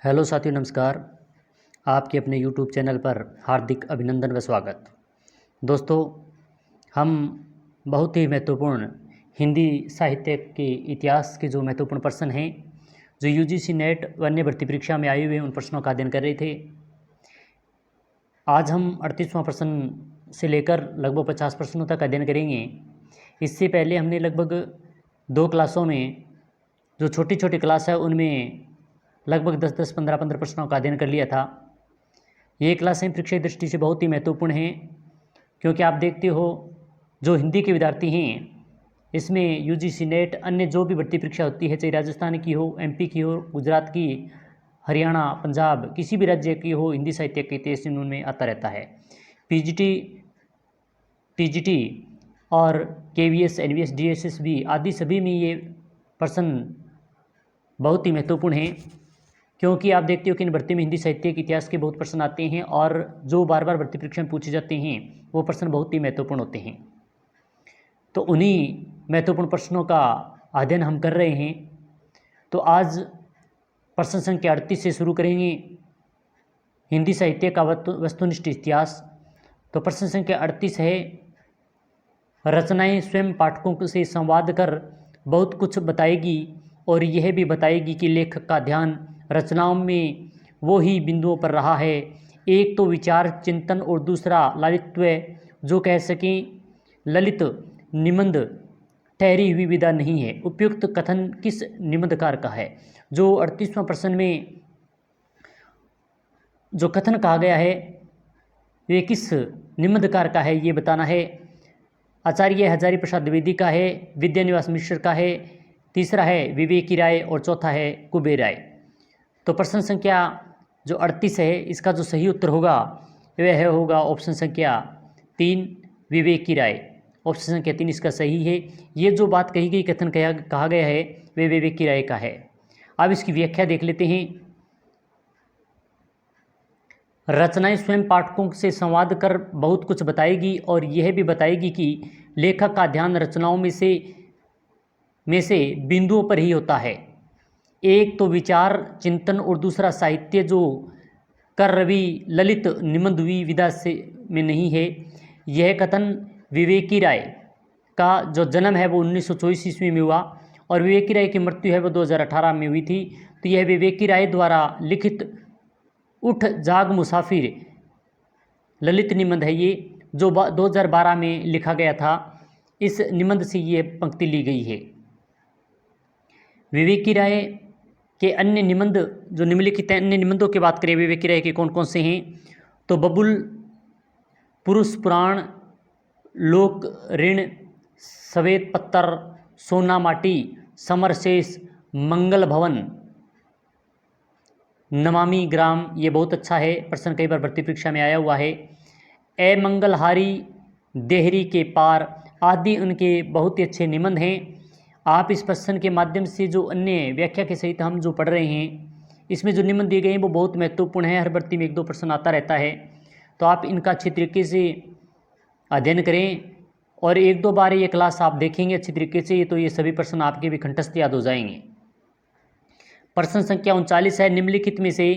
Hello साथियों, नमस्कार। आपके अपने यूट्यूब चैनल पर हार्दिक अभिनंदन व स्वागत। दोस्तों, हम बहुत ही महत्वपूर्ण हिंदी साहित्य के इतिहास के जो महत्वपूर्ण प्रश्न हैं, जो यूजीसी नेट व अन्य भर्ती परीक्षा में आए हुए उन प्रश्नों का अध्ययन कर रहे थे। आज हम 38वां प्रश्न से लेकर लगभग 50 प्रश्नों तक अध्ययन करेंगे। इससे पहले हमने लगभग 2 क्लासों में, जो छोटी छोटी क्लास है, उनमें लगभग 10-10, 15-15 प्रश्नों का अध्ययन कर लिया था। ये क्लासें परीक्षा की दृष्टि से बहुत ही महत्वपूर्ण हैं, क्योंकि आप देखते हो जो हिंदी के विद्यार्थी हैं, इसमें यूजीसी नेट अन्य जो भी भर्ती परीक्षा होती है, चाहे राजस्थान की हो, एमपी की हो, गुजरात की, हरियाणा, पंजाब, किसी भी राज्य की हो, हिंदी साहित्य के इतिहास उनमें आता रहता है। पीजीटी, टीजीटी और केवीएस, एनवीएस, डीएसएसबी आदि सभी में ये प्रश्न बहुत ही महत्वपूर्ण हैं, क्योंकि आप देखते हो कि इन भर्ती में हिंदी साहित्य के इतिहास के बहुत प्रश्न आते हैं और जो बार बार भर्ती परीक्षा में पूछे जाते हैं वो प्रश्न बहुत ही महत्वपूर्ण होते हैं। तो उन्हीं महत्वपूर्ण प्रश्नों का अध्ययन हम कर रहे हैं। तो आज प्रश्न संख्या 38 से शुरू करेंगे, हिंदी साहित्य का वस्तुनिष्ठ इतिहास। तो प्रश्न संख्या 38 है, रचनाएं स्वयं पाठकों से संवाद कर बहुत कुछ बताएगी और यह भी बताएगी कि लेखक का ध्यान रचनाओं में वो ही बिंदुओं पर रहा है। एक तो विचार चिंतन और दूसरा लालित्व, जो कह सकें ललित निबंध ठहरी हुई विधा नहीं है। उपयुक्त कथन किस निबंधकार का है? जो 38वां प्रश्न में जो कथन कहा गया है वे किस निबंधकार का है, ये बताना है। आचार्य हजारी प्रसाद द्विवेदी का है, विद्यानिवास मिश्र का है, तीसरा है विवेकी राय और चौथा है कुबेर राय। तो प्रश्न संख्या जो 38 है, इसका जो सही उत्तर होगा वह होगा ऑप्शन संख्या 3, विवेकी राय। ऑप्शन संख्या 3 इसका सही है। ये जो बात कही गई, कथन कहा गया है, वे विवेकी राय का है। अब इसकी व्याख्या देख लेते हैं। रचनाएं स्वयं पाठकों से संवाद कर बहुत कुछ बताएगी और यह भी बताएगी कि लेखक का ध्यान रचनाओं में से बिंदुओं पर ही होता है। एक तो विचार चिंतन और दूसरा साहित्य, जो करवी ललित निबंधवी विधा से में नहीं है। यह कथन विवेकी राय का जो जन्म है वो 1924 ईस्वी में हुआ और विवेकी राय की मृत्यु है वो 2018 में हुई थी। तो यह विवेकी राय द्वारा लिखित उठ जाग मुसाफिर ललित निबंध है, ये जो 2012 में लिखा गया था। इस निबंध से ये पंक्ति ली गई है। विवेकी राय के अन्य निबंध, जो निम्नलिखित अन्य निबंधों की बात करें विवेकी राय के कौन कौन से हैं, तो बबुल, पुरुष पुराण, लोक ऋण, सवेत पत्तर, सोना माटी, समरशेष, मंगल भवन, नमामि ग्राम, ये बहुत अच्छा है, प्रश्न कई बार भर्ती परीक्षा में आया हुआ है। ए मंगलहारी, देहरी के पार आदि उनके बहुत ही अच्छे निबंध हैं। आप इस प्रश्न के माध्यम से जो अन्य व्याख्या के सहित हम जो पढ़ रहे हैं, इसमें जो निबंध दिए गए हैं वो बहुत महत्वपूर्ण है। हर भर्ती में 1-2 प्रश्न आता रहता है, तो आप इनका अच्छी तरीके से अध्ययन करें और 1-2 बार ये क्लास आप देखेंगे अच्छी तरीके से, तो ये सभी प्रश्न आपके भी कंठस्थ याद हो जाएंगे। प्रश्न संख्या 39 है, निम्नलिखित में से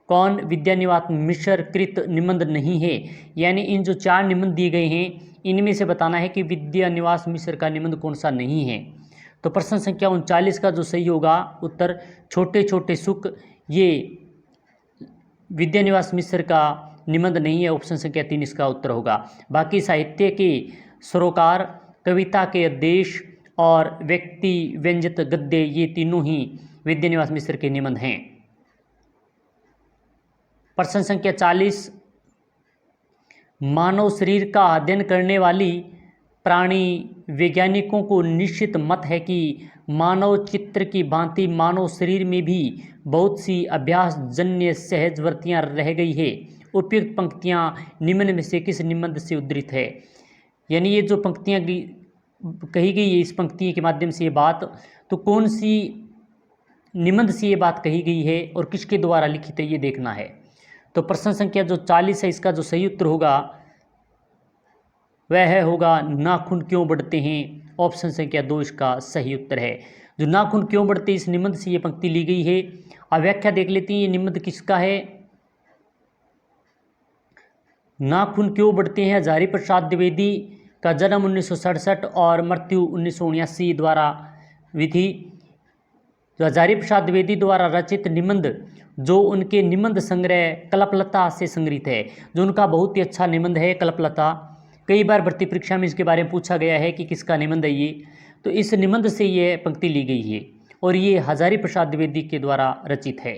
कौन विद्यानिवास मिश्र कृत निबंध नहीं है? यानी इन जो 4 निबंध दिए गए हैं, इनमें से बताना है कि विद्यानिवास मिश्र का निबंध कौन सा नहीं है। तो प्रश्न संख्या 39 का जो सही होगा उत्तर छोटे छोटे सुख, ये विद्यानिवास मिश्र का निबंध नहीं है। ऑप्शन संख्या 3 इसका उत्तर होगा। बाकी साहित्य के सरोकार, कविता के उद्देश्य और व्यक्ति व्यंजित गद्य, ये तीनों ही विद्यानिवास मिश्र के निबंध हैं। प्रश्न संख्या 40, मानव शरीर का अध्ययन करने वाली प्राणी वैज्ञानिकों को निश्चित मत है कि मानव चित्र की भांति मानव शरीर में भी बहुत सी अभ्यास जन्य सहजवर्तियाँ रह गई है। उपयुक्त पंक्तियाँ निम्न में से किस निबंध से उद्धृत है? यानी ये जो पंक्तियाँ कही गई है, इस पंक्ति के माध्यम से ये बात, तो कौन सी निबंध से ये बात कही गई है और किसके द्वारा लिखित है, ये देखना है। तो प्रश्न संख्या जो 40 है, इसका जो सही उत्तर होगा वह होगा नाखून क्यों बढ़ते हैं। ऑप्शन संख्या 2 इसका सही उत्तर है। जो नाखून क्यों बढ़ते, इस निबंध से ये पंक्ति ली गई है। अब व्याख्या देख लेते हैं, ये निबंध किसका है। नाखून क्यों बढ़ते हैं, हजारी प्रसाद द्विवेदी का जन्म 1967 और मृत्यु 1979 द्वारा विधि। जो हजारी प्रसाद द्विवेदी द्वारा रचित निबंध, जो उनके निबंध संग्रह कल्पलता से संग्रहित है, जो उनका बहुत ही अच्छा निबंध है कल्पलता। कई बार भर्ती परीक्षा में इसके बारे में पूछा गया है कि किसका निबंध है ये, तो इस निबंध से ये पंक्ति ली गई है और ये हजारी प्रसाद द्विवेदी के द्वारा रचित है।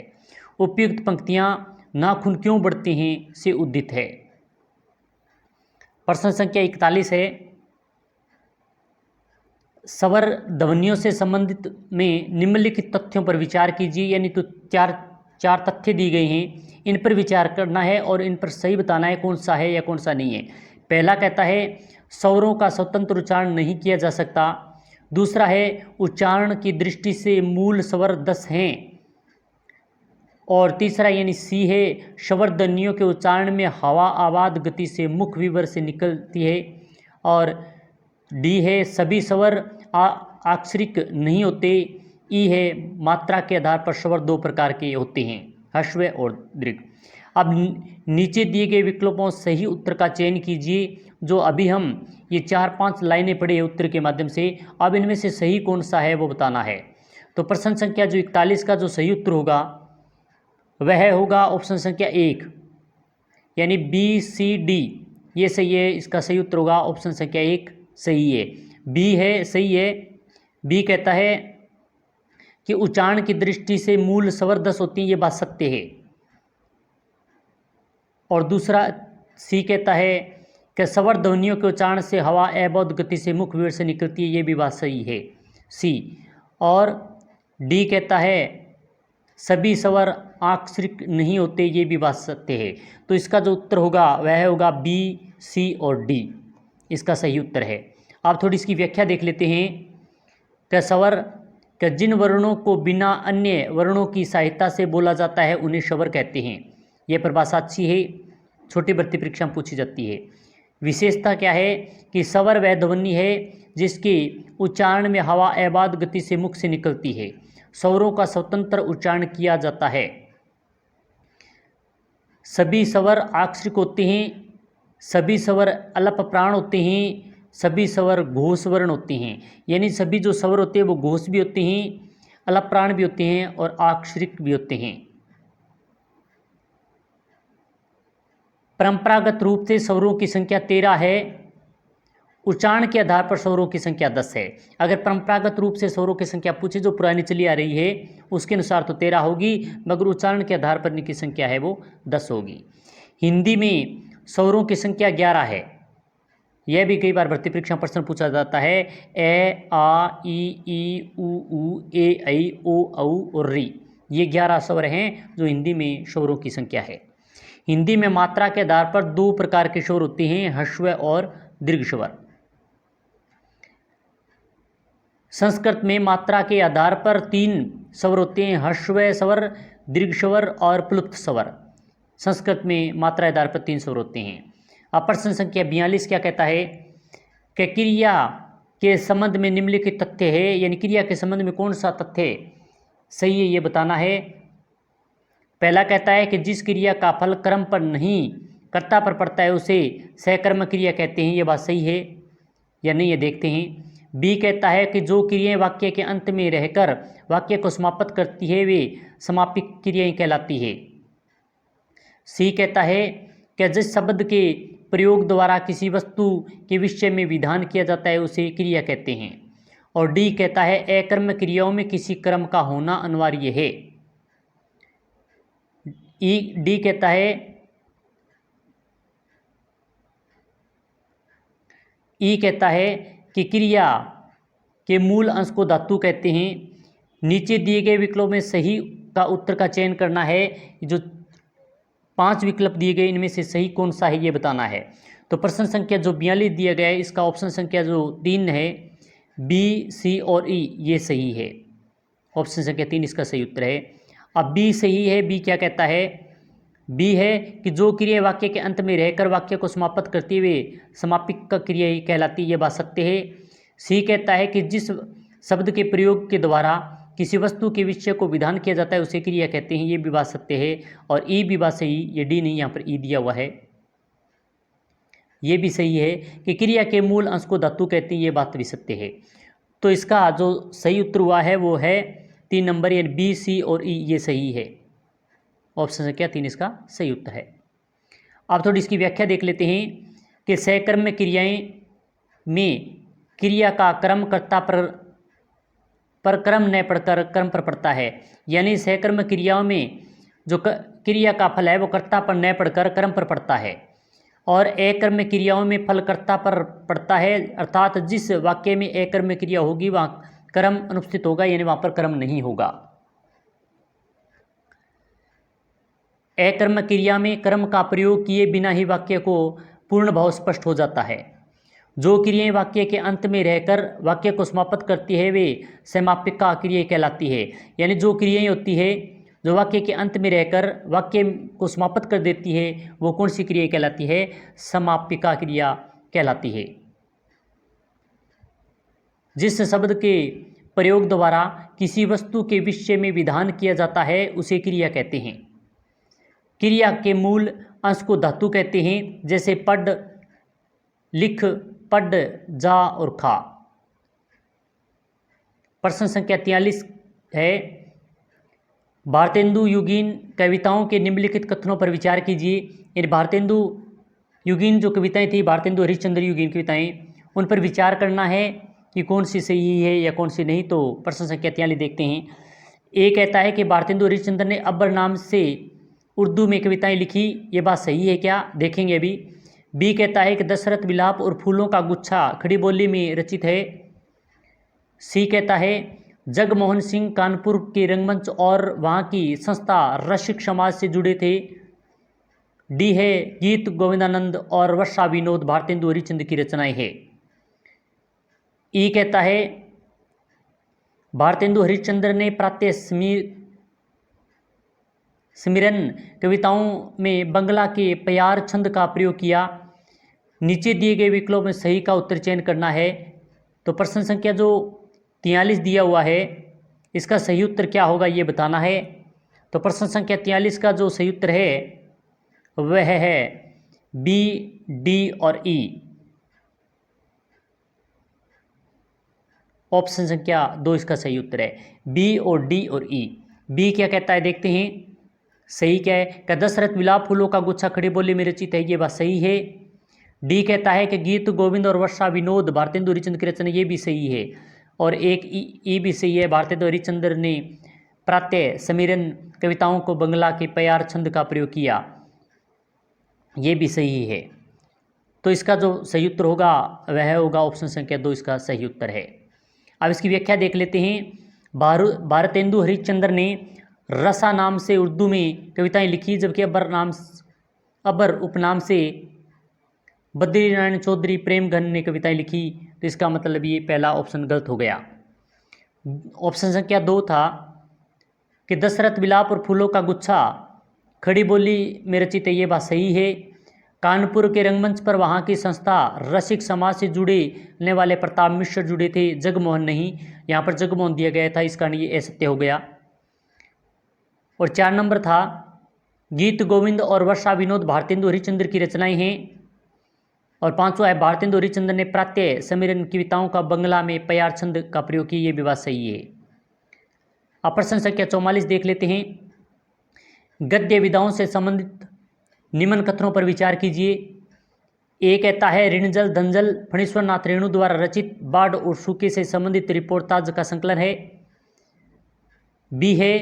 उपयुक्त पंक्तियां नाखून क्यों बढ़ते हैं से उद्धृत है। प्रश्न संख्या 41 है, स्वर ध्वनियों से संबंधित में निम्नलिखित तथ्यों पर विचार कीजिए। यानी तो चार तथ्य दिए गए हैं, इन पर विचार करना है और इन पर सही बताना है कौन सा है या कौन सा नहीं है। पहला कहता है स्वरों का स्वतंत्र उच्चारण नहीं किया जा सकता। दूसरा है उच्चारण की दृष्टि से मूल स्वर 10 हैं। और तीसरा यानी सी है स्वर ध्वनियों के उच्चारण में हवा आवाज गति से मुख विवर से निकलती है। और डी है सभी स्वर आक्षरिक नहीं होते। ई है मात्रा के आधार पर स्वर दो प्रकार के होते हैं, ह्रस्व और दीर्घ। अब नीचे दिए गए विकल्पों सही उत्तर का चयन कीजिए। जो अभी हम ये 4-5 लाइनें पढ़े उत्तर के माध्यम से, अब इनमें से सही कौन सा है वो बताना है। तो प्रश्न संख्या जो 41 का जो सही उत्तर होगा वह होगा ऑप्शन संख्या 1 यानी BCD, ये सही है। इसका सही उत्तर होगा ऑप्शन संख्या 1 सही है। बी है सही है। बी कहता है कि उच्चारण की दृष्टि से मूल स्वर 10 होती हैं, ये बात सत्य है। और दूसरा सी कहता है कि स्वर ध्वनियों के उच्चारण से हवा अबोध गति से मुख विवर से निकलती है, ये भी बात सही है सी। और डी कहता है सभी स्वर आक्षरिक नहीं होते, ये भी बात सत्य है। तो इसका जो उत्तर होगा वह होगा बी, सी और डी, इसका सही उत्तर है। आप थोड़ी इसकी व्याख्या देख लेते हैं कि स्वर कि जिन वर्णों को बिना अन्य वर्णों की सहायता से बोला जाता है उन्हें स्वर कहते हैं। यह परिभाषा अच्छी है, छोटी भर्ती परीक्षा में पूछी जाती है। विशेषता क्या है कि स्वर वह ध्वनि है जिसके उच्चारण में हवा अबाध गति से मुख से निकलती है। स्वरों का स्वतंत्र उच्चारण किया जाता है। सभी स्वर आक्षरिक होते हैं, सभी स्वर अल्प प्राण होते हैं, सभी स्वर घोष वर्ण होते हैं। यानी सभी जो स्वर होते हैं वो घोष भी होते हैं, अल्प प्राण भी होते हैं और आक्षरिक भी होते हैं। परंपरागत रूप से स्वरों की संख्या 13 है, उच्चारण के आधार पर स्वरों की संख्या 10 है। अगर परंपरागत रूप से स्वरों की संख्या पूछे जो पुरानी चली आ रही है उसके अनुसार तो 13 होगी, मगर उच्चारण के आधार पर इनकी संख्या है वो 10 होगी। हिंदी में स्वरों की संख्या 11 है। यह भी कई बार भर्ती परीक्षा प्रश्न पूछा जाता है। ए, आ, ई, ऊ, ए, ऐ, ओ, औ और री, ये 11 स्वर हैं जो हिंदी में स्वरों की संख्या है। हिंदी में मात्रा के आधार पर 2 प्रकार के स्वर होते हैं, ह्रस्व और दीर्घ स्वर। संस्कृत में मात्रा के आधार पर 3 स्वर होते हैं, ह्रस्व स्वर, दीर्घ स्वर और प्लुप्त स्वर। संस्कृत में मात्रा आधार पर 3 स्वर होते हैं। अब प्रश्न संख्या 42 क्या कहता है कि क्रिया के संबंध में निम्नलिखित तथ्य है, यानी क्रिया के संबंध में कौन सा तथ्य सही है ये बताना है। पहला कहता है कि जिस क्रिया का फल कर्म पर नहीं कर्ता पर पड़ता है उसे सहकर्म क्रिया कहते हैं, ये बात सही है या नहीं ये देखते हैं। बी कहता है कि जो क्रियाएं वाक्य के अंत में रहकर वाक्य को समाप्त करती है वे समापिक क्रियाएं कहलाती है। सी कहता है कि जिस शब्द के प्रयोग द्वारा किसी वस्तु के विषय में विधान किया जाता है उसे क्रिया कहते हैं। और डी कहता है अकर्म क्रियाओं में किसी क्रम का होना अनिवार्य है। डी कहता है ई कहता है कि क्रिया के मूल अंश को धातु कहते हैं। नीचे दिए गए विकल्पों में सही का उत्तर का चयन करना है। जो 5 विकल्प दिए गए इनमें से सही कौन सा है ये बताना है। तो प्रश्न संख्या जो 42 दिया गया है इसका ऑप्शन संख्या जो 3 है, बी, सी और ई, ये सही है। ऑप्शन संख्या 3 इसका सही उत्तर है। अब बी सही है। बी क्या कहता है? बी है कि जो क्रिया वाक्य के अंत में रहकर वाक्य को समाप्त करते हुए समापिक क्रिया ही कहलाती है, ये बात सत्य है। सी कहता है कि जिस शब्द के प्रयोग के द्वारा किसी वस्तु के विषय को विधान किया जाता है उसे क्रिया कहते हैं। ये भी बात सत्य है। और ई भी बात सही, ये डी नहीं, यहाँ पर ई दिया हुआ है। ये भी सही है कि क्रिया के मूल अंश को धातु कहते हैं, ये बात भी सत्य है। तो इसका जो सही उत्तर हुआ है वो है 3 नंबर, यानी बी, सी और ई, ये सही है। ऑप्शन संख्या 3 इसका सही उत्तर है। अब थोड़ी इसकी व्याख्या देख लेते हैं कि सहकर्म क्रियाएं में क्रिया का क्रम कर्ता पर क्रम न पढ़कर क्रम पर पड़ता है। यानी सहकर्म क्रियाओं में जो क्रिया का फल है वो कर्ता पर न पढ़कर क्रम पर पड़ता है, और एकर्म क्रियाओं में फल कर्ता पर पड़ता है, अर्थात जिस वाक्य में एकर्म क्रिया होगी वहाँ क्रम अनुपस्थित होगा, यानी वहाँ पर क्रम नहीं होगा। एकर्म क्रिया में क्रम का प्रयोग किए बिना ही वाक्य को पूर्ण भाव स्पष्ट हो जाता है। जो क्रियाएं वाक्य के अंत में रहकर वाक्य को समाप्त करती है वे समापिका क्रिया कहलाती है। यानी जो क्रियाएं होती है जो वाक्य के अंत में रहकर वाक्य को समाप्त कर देती है वो कौन सी क्रिया कहलाती है? समापिका क्रिया कहलाती है। जिस शब्द के प्रयोग द्वारा किसी वस्तु के विषय में विधान किया जाता है उसे क्रिया कहते हैं। क्रिया के मूल अंश को धातु कहते हैं, जैसे पढ़, लिख, पढ़, जा और खा। प्रश्न संख्या 43 है, भारतेंदु युगीन कविताओं के निम्नलिखित कथनों पर विचार कीजिए। यानी भारतेंदु युगीन जो कविताएं थी, भारतेंदु हरिश्चंद्र युगीन कविताएं, उन पर विचार करना है कि कौन सी सही है या कौन सी नहीं। तो प्रश्न संख्या 43 देखते हैं। ए कहता है कि भारतेंदु हरिश्चंद्र ने अब्बर नाम से उर्दू में कविताएं लिखी, ये बात सही है क्या? देखेंगे अभी। बी कहता है कि दशरथ विलाप और फूलों का गुच्छा खड़ी बोली में रचित है। सी कहता है जगमोहन सिंह कानपुर के रंगमंच और वहाँ की संस्था रसिक समाज से जुड़े थे। डी है गीत गोविंदानंद और वर्षा विनोद भारतेंदु हरिश्चंद्र की रचनाएं है। ई कहता है भारतेंदु हरिश्चंद्र ने प्रातः स्मिरन कविताओं में बंगला के प्यार छंद का प्रयोग किया। नीचे दिए गए विकल्पों में सही का उत्तर चयन करना है। तो प्रश्न संख्या जो 43 दिया हुआ है इसका सही उत्तर क्या होगा ये बताना है। तो प्रश्न संख्या 43 का जो सही उत्तर है वह है बी, डी और ई। ऑप्शन संख्या 2 इसका सही उत्तर है, बी और डी और ई। बी क्या कहता है देखते हैं, सही क्या है? क्या दशरथ विलाप फूलों का गुच्छा खड़ी बोली में रचित है, ये बात सही है। डी कहता है कि गीत गोविंद और वर्षा विनोद भारतेंदु हरिश्चंद्र की रचना, ये भी सही है। और एक ई भी सही है, भारतेंदु हरिश्चंद्र ने प्रातः समीरन कविताओं को बंगला के प्यार छंद का प्रयोग किया, ये भी सही है। तो इसका जो सही उत्तर होगा वह होगा ऑप्शन संख्या 2 इसका सही उत्तर है। अब इसकी व्याख्या देख लेते हैं। भारतेंदु हरिश्चंद्र ने रसा नाम से उर्दू में कविताएं लिखी, जबकि अबर उपनाम से बद्रीनारायण चौधरी प्रेमघन ने कविताएं लिखी। तो इसका मतलब ये पहला ऑप्शन गलत हो गया। ऑप्शन संख्या 2 था कि दशरथ विलाप और फूलों का गुच्छा खड़ी बोली में रचित है, ये बात सही है। कानपुर के रंगमंच पर वहाँ की संस्था रसिक समाज से जुड़ने वाले प्रताप मिश्र जुड़े थे, जगमोहन नहीं। यहाँ पर जगमोहन दिया गया था, इस कारण ये असत्य हो गया। और 4 नंबर था गीत गोविंद और वर्षा विनोद भारतेंदु हरिश्चंद्र की रचनाएं हैं। और 5वां है भारतेंदु हरिश्चंद्र ने प्रातः समीरन कविताओं का बंगला में प्यार छंद का प्रयोग किया, ये भी बात सही है। अब प्रश्न संख्या 44 देख लेते हैं। गद्य विधाओं से संबंधित निम्न कथनों पर विचार कीजिए। ए कहता है ऋणजल धनजल फणीश्वर नाथ रेणु द्वारा रचित बाढ़ और सूखे से संबंधित रिपोर्टाज का संकलन है। बी है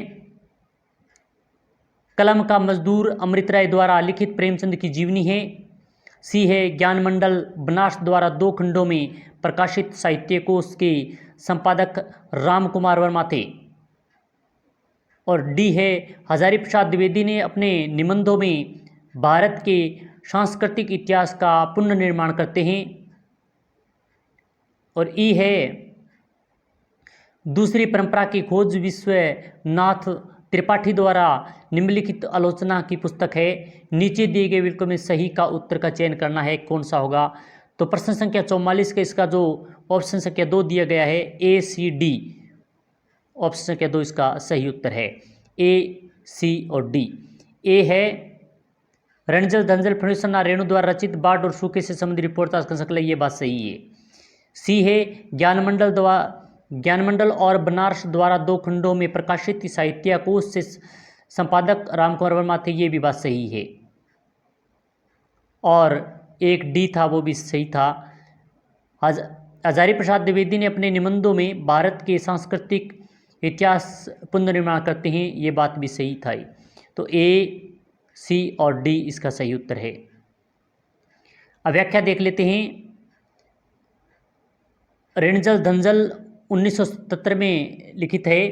कलम का मजदूर अमृत राय द्वारा लिखित प्रेमचंद की जीवनी है। सी है ज्ञानमंडल बनास द्वारा 2 खंडों में प्रकाशित साहित्य कोश के संपादक राम कुमार वर्मा थे। और डी है हजारी प्रसाद द्विवेदी ने अपने निबंधों में भारत के सांस्कृतिक इतिहास का पुनर्निर्माण करते हैं। और ई है दूसरी परंपरा की खोज विश्वनाथ त्रिपाठी द्वारा निम्नलिखित आलोचना की पुस्तक है। नीचे दिए गए विकल्प में सही का उत्तर का चयन करना है, कौन सा होगा। तो प्रश्न संख्या 44 का इसका जो ऑप्शन संख्या 2 दिया गया है ACD, ऑप्शन संख्या 2 इसका सही उत्तर है, AC और D। ए है रणजल धंजल फणीसन्ना रेणु द्वारा रचित बाढ़ और सूखे से संबंधित रिपोर्ट का संकलन, ये बात सही है। सी है ज्ञानमंडल और बनारस द्वारा 2 खंडों में प्रकाशित साहित्य कोश से संपादक रामकुमार वर्मा थे, ये भी बात सही है। और एक डी था वो भी सही था। हजारी प्रसाद द्विवेदी ने अपने निबंधों में भारत के सांस्कृतिक इतिहास पुनर्निर्माण करते हैं, ये बात भी सही था। तो ए, सी और डी इसका सही उत्तर है। अब व्याख्या देख लेते हैं। रणजल धंजल 1977 में लिखित है।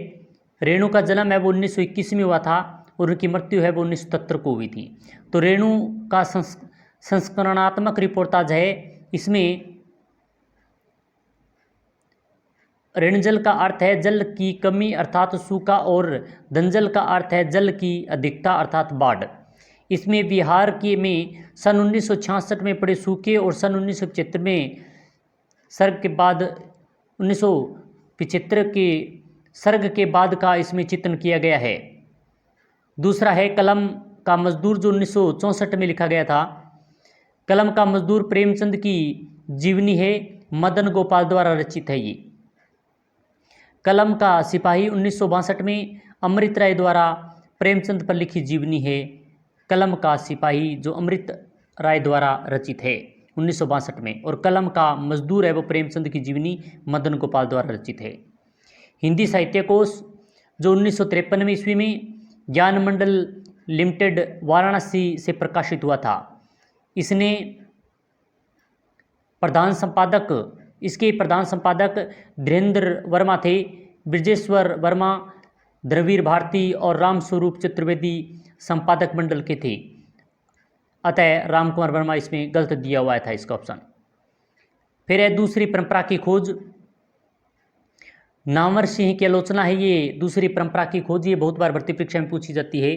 रेणु का जन्म है वो 1921 में हुआ था और उनकी मृत्यु है वो 1977 को हुई थी। तो रेणु का संस्करणात्मक रिपोर्टाज है। इसमें ऋणजल का अर्थ है जल की कमी अर्थात सूखा और धंजल का अर्थ है जल की अधिकता अर्थात बाढ़। इसमें बिहार के में सन 1966 में पड़े सूखे और सन 1975 में सर्ग के बाद 1975 के सर्ग के बाद का इसमें चित्रण किया गया है। दूसरा है कलम का मजदूर जो 1964 में लिखा गया था। कलम का मजदूर प्रेमचंद की जीवनी है, मदन गोपाल द्वारा रचित है ये। कलम का सिपाही 1962 में अमृत राय द्वारा प्रेमचंद पर लिखी जीवनी है। कलम का सिपाही जो अमृत राय द्वारा रचित है 1962 में, और कलम का मजदूर है वो प्रेमचंद की जीवनी मदन गोपाल द्वारा रचित है। हिंदी साहित्य कोश जो 1953 ईस्वी में ज्ञान मंडल लिमिटेड वाराणसी से प्रकाशित हुआ था। इसके प्रधान संपादक धीरेन्द्र वर्मा थे। ब्रजेश्वर वर्मा, द्रवीर भारती और रामस्वरूप चतुर्वेदी संपादक मंडल के थे। अतः रामकुमार वर्मा इसमें गलत दिया हुआ था इसका ऑप्शन। फिर है दूसरी परंपरा की खोज। नामवर सिंह की आलोचना है ये दूसरी परंपरा की खोज। ये बहुत बार भर्ती परीक्षा में पूछी जाती है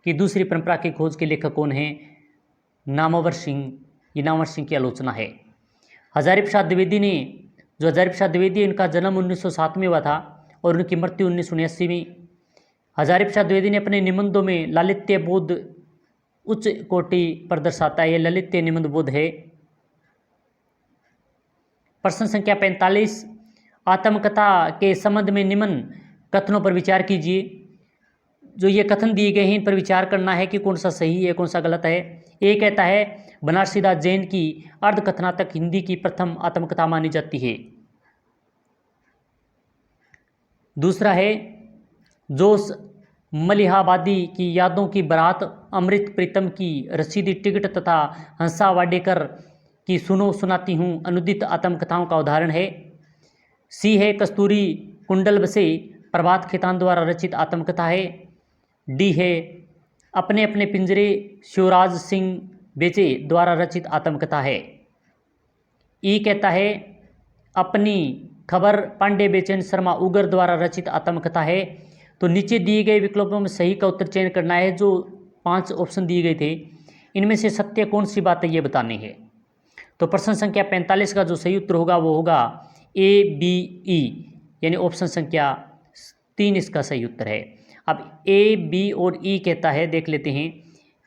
कि दूसरी परंपरा की खोज के लेखक कौन है। नामवर सिंह, ये नामवर सिंह की आलोचना है। हजारी प्रसाद द्विवेदी इनका जन्म 1907 में हुआ था और उनकी मृत्यु 1979 में। हजारी प्रसाद द्विवेदी ने अपने निबंधों में लालित्य बोध उच्च कोटि पर दर्शाता है। ये ललित्य निबंध बोध है। प्रश्न संख्या 45, आत्मकथा के संबंध में निम्न कथनों पर विचार कीजिए। जो ये कथन दिए गए हैं इन पर विचार करना है कि कौन सा सही है कौन सा गलत है। एक कहता है बनारसीदास जैन की अर्धकथनात्मक हिंदी की प्रथम आत्मकथा मानी जाती है। दूसरा है जोश मलिहाबादी की यादों की बारात, अमृत प्रीतम की रसीदी टिकट तथा हंसा वाडेकर की सुनो सुनाती हूँ अनुदित आत्मकथाओं का उदाहरण है। सी है कस्तूरी कुंडल बसे प्रभात खेतान द्वारा रचित आत्मकथा है। डी है अपने अपने पिंजरे शिवराज सिंह बेचे द्वारा रचित आत्मकथा है। ई कहता है अपनी खबर पांडे बेचैन शर्मा उगर द्वारा रचित आत्मकथा है। तो नीचे दिए गए विकल्पों में सही का उत्तर चयन करना है। जो 5 ऑप्शन दिए गए थे इनमें से सत्य कौन सी बात है ये बतानी है। तो प्रश्न संख्या 45 का जो सही उत्तर होगा वो होगा ए, बी, ई, यानी ऑप्शन संख्या 3 इसका सही उत्तर है। अब ए, बी और ई कहता है, देख लेते हैं।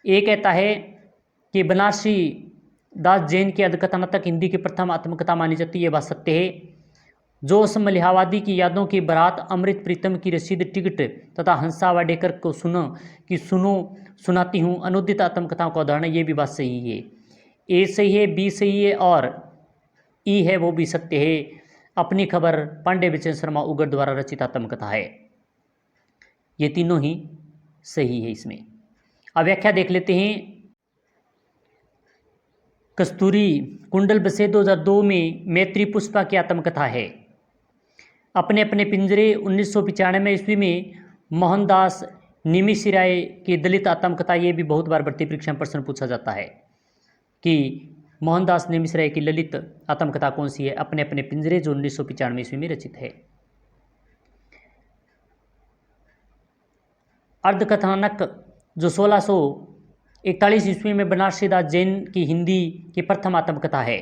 ए कहता है कि बनारसी दास जैन की अर्धकथनात्मक हिंदी की प्रथम आत्मकथा मानी जाती है, ये बात सत्य है। जोश मलिहाबादी की यादों की बारात, अमृत प्रीतम की रसीद टिकट तथा हंसा वाडेकर को सुनो सुनाती हूँ अनुदित आत्मकथाओं का उदाहरण, ये भी बात सही है। ए सही है, बी सही है और ई है वो भी सत्य है। अपनी खबर पांडे बेचैन शर्मा उगर द्वारा रचित आत्मकथा है। ये तीनों ही सही है इसमें। अब व्याख्या देख लेते हैं। कस्तूरी कुंडल बसे 2002 में मैत्री पुष्पा की आत्मकथा है। अपने अपने पिंजरे 1995 ईस्वी में मोहनदास निमिषराय की दलित आत्मकथा, ये भी बहुत बार भर्ती परीक्षा में प्रश्न पूछा जाता है कि मोहनदास निमिषराय की ललित आत्मकथा कौन सी है। अपने अपने पिंजरे जो 1995 ईस्वी में रचित है। अर्धकथानक जो 1641 ईस्वी में बनारसीदास जैन की हिंदी की प्रथम आत्मकथा है।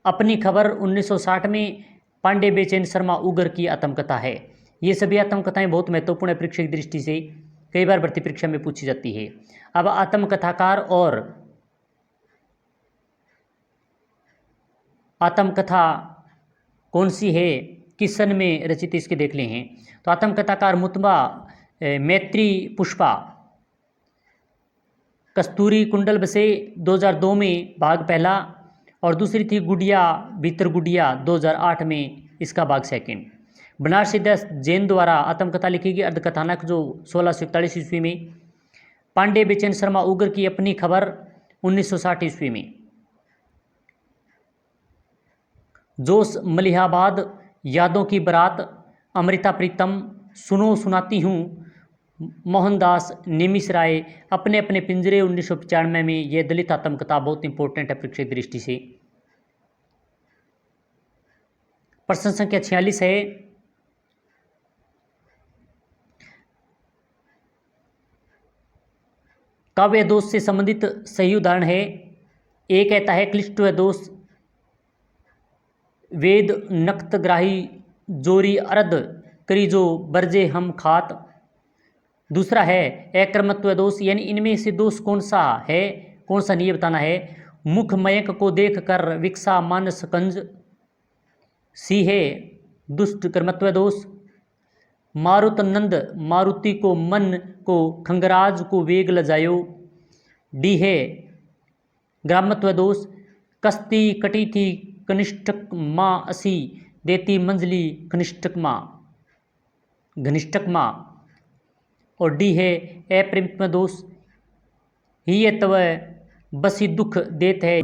अपनी खबर 1960 में, पांडे बेचैन शर्मा उगर की आत्मकथा है। ये सभी आत्मकथाएं बहुत महत्वपूर्ण है परीक्षा की दृष्टि से, कई बार भर्ती परीक्षा में पूछी जाती है। अब आत्मकथाकार और आत्मकथा कौन सी है, किस सन में रचित, इसके देख ले हैं। तो आत्मकथाकार मुतबा मैत्री पुष्पा कस्तूरी कुंडल बसे 2002 में भाग पहला, और दूसरी थी गुड़िया भीतर गुड़िया 2008 में इसका भाग सेकंड। बनारस सिद्धार्थ जैन द्वारा आत्मकथा लिखी गई अर्धकथानक जो 1641 ईस्वी में। पांडे बेचैन शर्मा उगर की अपनी खबर 1960 ईस्वी में। जोश मलिहाबाद यादों की बारात अमृता प्रीतम सुनो सुनाती हूँ मोहनदास नेमिस राय अपने अपने पिंजरे 1995 में। यह दलित आत्मकथा बहुत इंपॉर्टेंट है परीक्षा की दृष्टि से। प्रश्न संख्या 46 है, काव्य दोष से संबंधित सही उदाहरण है। ए कहता है क्लिष्ट दोष वेद नक्तग्राही जोरी अर्ध करीजो बरजे हम खात। दूसरा है अक्रमत्व दोष, यानी इनमें से दोष कौन सा है, कौन सा नहीं बताना है। मुख मयंक को देख कर विकसा मानस कंज। सी है दुष्ट कर्मत्व दोष, मारुत नंद मारुति को मन को खंगराज को वेग लजायो। डी है ग्रामत्व दोष, कस्ती कटी थी कनिष्ठक माँ असी देती मंजली घनिष्ठक माँ। और डी है अप्रेमत्व दोष, ही तव बसी दुख देत है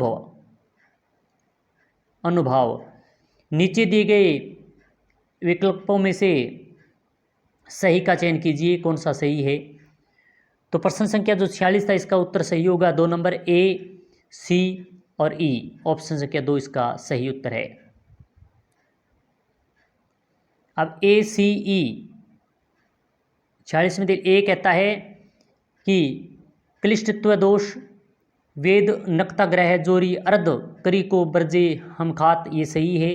अनुभाव। नीचे दिए गए विकल्पों में से सही का चयन कीजिए, कौन सा सही है। तो प्रश्न संख्या जो 46 था इसका उत्तर सही होगा 2 नंबर ए, सी और ई। ऑप्शन संख्या 2 इसका सही उत्तर है। अब ए, सी, ई 46 में ए कहता है कि क्लिष्टत्व दोष वेद नक्ताग्रह जोरी अर्ध करी को बरजे हम खात, ये सही है।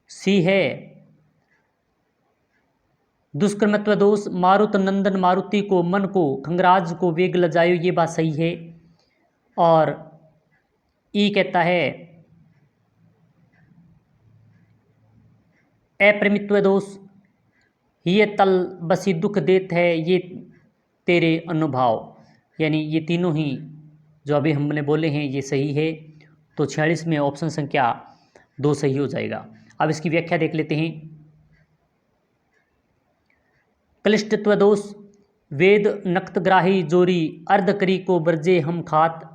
सी है दुष्कर्मत्व दोष मारुत नंदन मारुति को मन को खंगराज को वेग लजायो, ये बात सही है। और ई कहता है अप्रेमित्व दोष ये तल बसी दुख देत है ये तेरे अनुभाव, यानी ये तीनों ही जो अभी हमने बोले हैं ये सही है। तो 46 में ऑप्शन संख्या 2 सही हो जाएगा। अब इसकी व्याख्या देख लेते हैं। क्लिष्टत्व दोष वेद नक्तग्राही जोरी अर्धकरी को बरजे हम खात।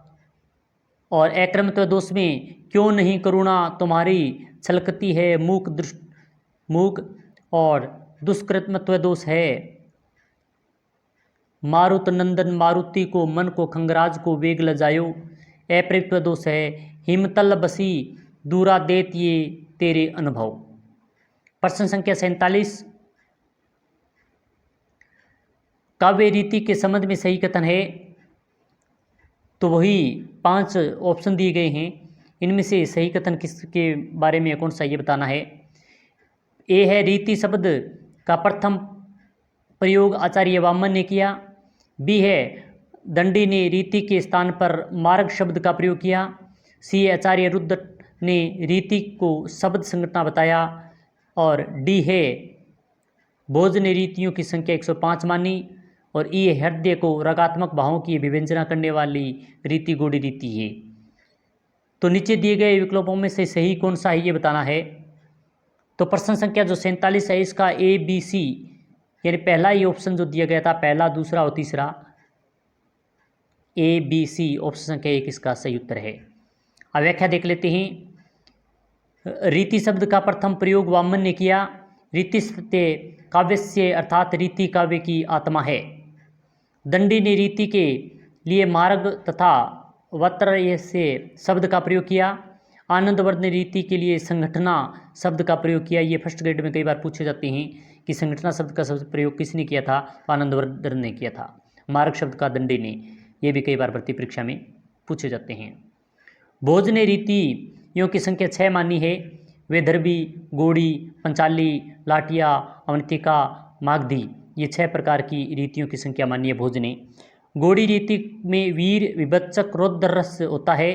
और अक्रमत्व दोष में क्यों नहीं करुणा तुम्हारी छलकती है मूक। और दुष्कृतमत्व दोष है मारुत नंदन मारुति को मन को खंगराज को वेग लजायो। अप्रेमत्व दोष है हिमतल बसी दूरा देत ये तेरे अनुभव। प्रश्न संख्या 47 काव्य रीति के संबंध में सही कथन है। तो वही 5 ऑप्शन दिए गए हैं, इनमें से सही कथन किसके बारे में कौन सा ये बताना है। ए है रीति शब्द का प्रथम प्रयोग आचार्य वामन ने किया। बी है दंडी ने रीति के स्थान पर मार्ग शब्द का प्रयोग किया। सी आचार्य रुद्र ने रीति को शब्द संगठना बताया। और डी है भोज ने रीतियों की संख्या 105 मानी। और ई हृदय को रागात्मक भावों की विवेचना करने वाली रीति गौड़ी रीति है। तो नीचे दिए गए विकल्पों में से सही कौन सा है ये बताना है। तो प्रश्न संख्या जो 47 है इसका ए, बी, सी, यानी पहला ही ऑप्शन जो दिया गया था, पहला, दूसरा और तीसरा, ए, बी, सी, ऑप्शन संख्या 1 इसका सही उत्तर है। अब व्याख्या देख लेते हैं। रीति शब्द का प्रथम प्रयोग वामन ने किया। रीति काव्यस्य अर्थात रीति काव्य की आत्मा है। दंडी ने रीति के लिए मार्ग तथा वत्र से शब्द का प्रयोग किया। आनंदवर्ध ने रीति के लिए संगठना शब्द का प्रयोग किया। ये फर्स्ट ग्रेड में कई बार पूछे जाते हैं कि संगठना शब्द का शब्द प्रयोग किसने किया था, आनंदवर्धन ने किया था। मार्ग शब्द का दंडी ने, ये भी कई बार भर्ती परीक्षा में पूछे जाते हैं। भोजने रीतियों की संख्या 6 मानी है। वे दरबी, गोड़ी, पंचाली, लाटिया, अवंतिका, मागधी, ये 6 प्रकार की रीतियों की संख्या मानी है भोजने। गोड़ी रीति में वीर, विभत्सक, रौद्र रस होता है।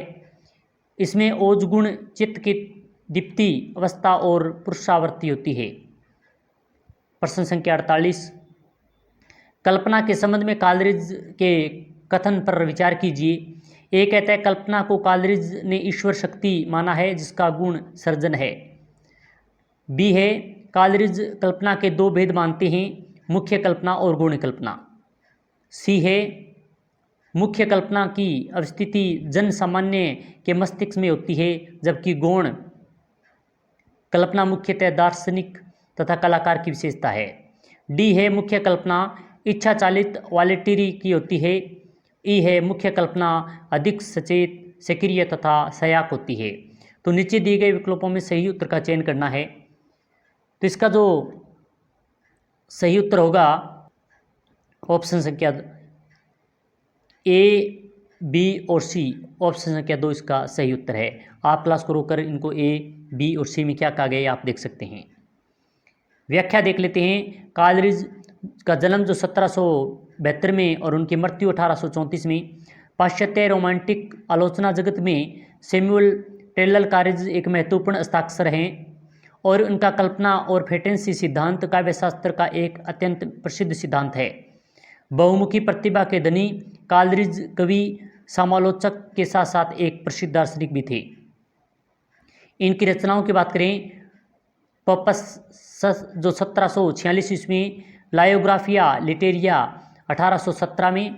इसमें ओज गुण, चित्त की दीप्ति अवस्था और पुरुषावृत्ति होती है। प्रश्न संख्या 48, कल्पना के संबंध में कालरिज के कथन पर विचार कीजिए। ए कहता है कल्पना को कालरिज ने ईश्वर शक्ति माना है जिसका गुण सर्जन है। बी है कालरिज कल्पना के 2 भेद मानते हैं, मुख्य कल्पना और गौण कल्पना। सी है मुख्य कल्पना की अवस्थिति जन सामान्य के मस्तिष्क में होती है, जबकि गौण कल्पना मुख्यतः दार्शनिक तथा कलाकार की विशेषता है। डी है मुख्य कल्पना इच्छा चालित वॉलेटरी की होती है। ई है मुख्य कल्पना अधिक सचेत, सक्रिय तथा सहायक होती है। तो नीचे दिए गए विकल्पों में सही उत्तर का चयन करना है। तो इसका जो सही उत्तर होगा ऑप्शन संख्या ए, बी और सी, ऑप्शन संख्या 2 इसका सही उत्तर है। आप क्लास को रोककर इनको ए, बी और सी में क्या कहा गया आप देख सकते हैं। व्याख्या देख लेते हैं। कालरिज का जन्म जो 1772 में और उनकी मृत्यु 1834 में। पाश्चात्य रोमांटिक आलोचना जगत में सैमुअल टेलर कालरिज एक महत्वपूर्ण हस्ताक्षर हैं और उनका कल्पना और फेटेंसी सिद्धांत काव्यशास्त्र का एक अत्यंत प्रसिद्ध सिद्धांत है। बहुमुखी प्रतिभा के धनी कालरिज कवि, समालोचक के साथ साथ एक प्रसिद्ध दार्शनिक भी थे। इनकी रचनाओं की बात करें, पपस जो 1746 ईस्वी में, लायोग्राफिया लिटेरिया 1817 में,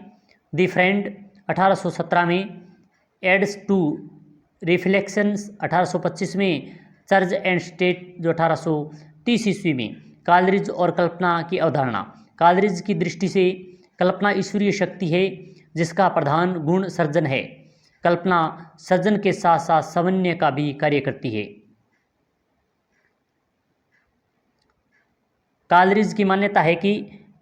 द फ्रेंड 1817 में, एड्स टू रिफ्लेक्शंस 1825 में, चर्च एंड स्टेट जो 1830 ईस्वी में। कालरिज और कल्पना की अवधारणा। कालरिज की दृष्टि से कल्पना ईश्वरीय शक्ति है जिसका प्रधान गुण सर्जन है। कल्पना सर्जन के साथ साथ समन्वय का भी कार्य करती है। कालरिज की मान्यता है कि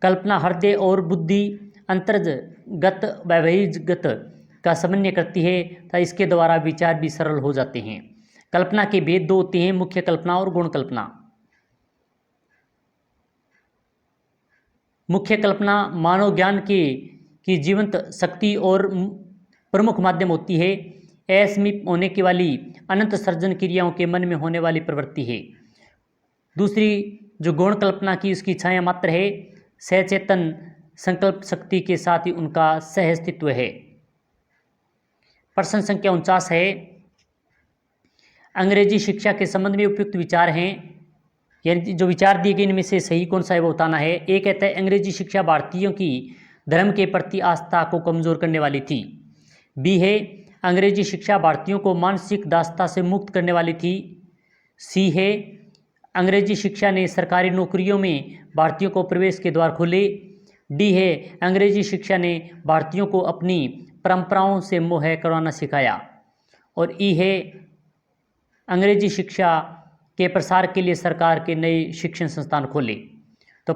कल्पना हृदय और बुद्धि अंतर्गत बहिर्गत का समन्वय करती है तथा इसके द्वारा विचार भी सरल हो जाते हैं। कल्पना के भेद 2 होते हैं, मुख्य कल्पना और गौण कल्पना। मुख्य कल्पना मानव ज्ञान की जीवंत शक्ति और प्रमुख माध्यम होती है। असमीप होने की वाली अनंत सर्जन क्रियाओं के मन में होने वाली प्रवृत्ति है। दूसरी जो गौण कल्पना की उसकी छाया मात्र है, सचेतन संकल्प शक्ति के साथ ही उनका सह अस्तित्व है। प्रश्न संख्या 49 है, अंग्रेजी शिक्षा के संबंध में उपयुक्त विचार हैं, यानी जो विचार दिए गए इनमें से सही कौन सा है वो बताना है। ए कहता है अंग्रेजी शिक्षा भारतीयों की धर्म के प्रति आस्था को कमजोर करने वाली थी। बी है अंग्रेजी शिक्षा भारतीयों को मानसिक दासता से मुक्त करने वाली थी। सी है अंग्रेजी शिक्षा ने सरकारी नौकरियों में भारतीयों को प्रवेश के द्वार खोले। डी है अंग्रेजी शिक्षा ने भारतीयों को अपनी परंपराओं से मोह करवाना सिखाया। और ई है अंग्रेजी शिक्षा के प्रसार के लिए सरकार के नए शिक्षण संस्थान खोले। तो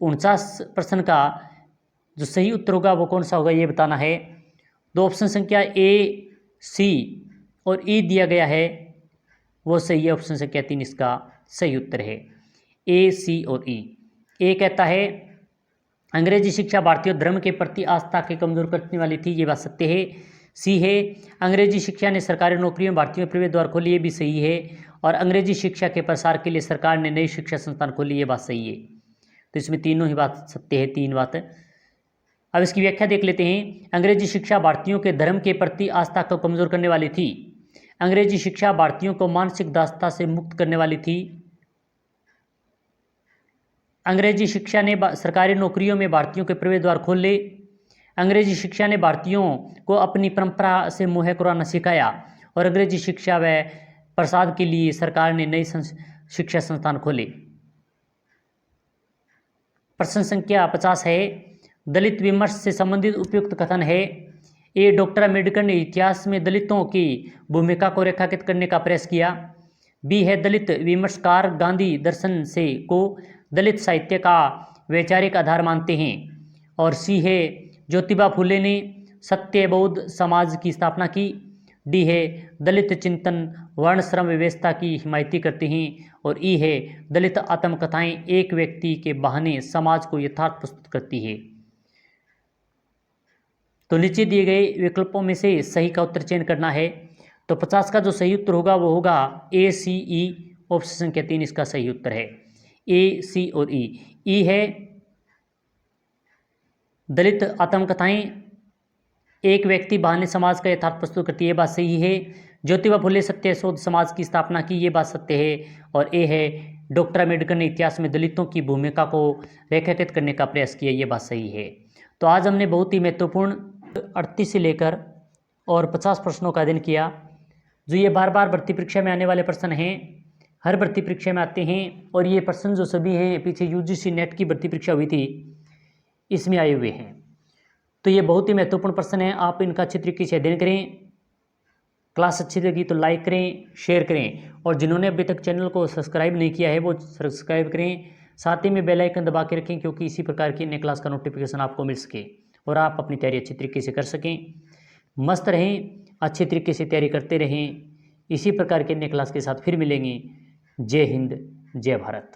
49 प्रश्न का जो सही उत्तर होगा वो कौन सा होगा ये बताना है। दो ऑप्शन संख्या ए, सी और ई दिया गया है वो सही है। ऑप्शन संख्या 3 इसका सही उत्तर है, ए, सी और ई। ए कहता है अंग्रेजी शिक्षा भारतीय धर्म के प्रति आस्था के कमजोर करने वाली थी, ये बात सत्य है। सी है अंग्रेजी शिक्षा ने सरकारी नौकरियों में भारतीयों में प्रवेश द्वार खोली, ये भी सही है। और अंग्रेजी शिक्षा के प्रसार के लिए सरकार ने नई शिक्षा संस्थान खोली, ये बात सही है। तो इसमें तीनों ही बात सत्य है, 3 बात है। अब इसकी व्याख्या देख लेते हैं। अंग्रेजी शिक्षा भारतीयों के धर्म के प्रति आस्था को कमजोर करने वाली थी। अंग्रेजी शिक्षा भारतीयों को मानसिक दासता से मुक्त करने वाली थी। अंग्रेजी शिक्षा ने सरकारी नौकरियों में भारतीयों के प्रवेश द्वार खोले। अंग्रेजी शिक्षा ने भारतीयों को अपनी परंपरा से मोह करवाना सिखाया। और अंग्रेजी शिक्षा व प्रसार के लिए सरकार ने नई शिक्षा संस्थान खोले। प्रश्न संख्या 50 है, दलित विमर्श से संबंधित उपयुक्त कथन है। ए, डॉक्टर अम्बेडकर ने इतिहास में दलितों की भूमिका को रेखांकित करने का प्रयास किया। बी है दलित विमर्शकार गांधी दर्शन से को दलित साहित्य का वैचारिक आधार मानते हैं। और सी है ज्योतिबा फुले ने सत्यबोध समाज की स्थापना की। डी है दलित चिंतन वर्ण श्रम व्यवस्था की हिमायती करती हैं। और ई है दलित आत्मकथाएं एक व्यक्ति के बहाने समाज को यथार्थ प्रस्तुत करती है। तो नीचे दिए गए विकल्पों में से सही का उत्तर चयन करना है। तो 50 का जो सही उत्तर होगा वो होगा ए, सी, ई, ऑप्शन संख्या 3 इसका सही उत्तर है। ए, सी और ई। ई है दलित आत्मकथाएं एक व्यक्ति बहाने समाज का यथार्थ प्रस्तुत करती है, ये बात सही है। ज्योतिबा फुले सत्य शोध समाज की स्थापना की, ये बात सत्य है। और ए है डॉक्टर अम्बेडकर ने इतिहास में दलितों की भूमिका को रेखांकित करने का प्रयास किया, ये बात सही है। तो आज हमने बहुत ही महत्वपूर्ण 38 से लेकर और 50 प्रश्नों का अध्ययन किया। जो ये बार बार भर्ती परीक्षा में आने वाले प्रश्न हैं, हर भर्ती परीक्षा में आते हैं। और ये प्रश्न जो सभी हैं पीछे यूजीसी नेट की भर्ती परीक्षा हुई थी इसमें आए हुए हैं। तो ये बहुत ही महत्वपूर्ण प्रश्न है, आप इनका अच्छी तरीके से अध्ययन करें। क्लास अच्छी लगी तो लाइक करें, शेयर करें। और जिन्होंने अभी तक चैनल को सब्सक्राइब नहीं किया है वो सब्सक्राइब करें, साथ ही में बेल आइकन दबा के रखें, क्योंकि इसी प्रकार की अन्य क्लास का नोटिफिकेशन आपको मिल सके और आप अपनी तैयारी अच्छी तरीके से कर सकें। मस्त रहें, अच्छी तरीके से तैयारी करते रहें। इसी प्रकार के अन्य क्लास के साथ फिर मिलेंगे। जय हिंद, जय भारत।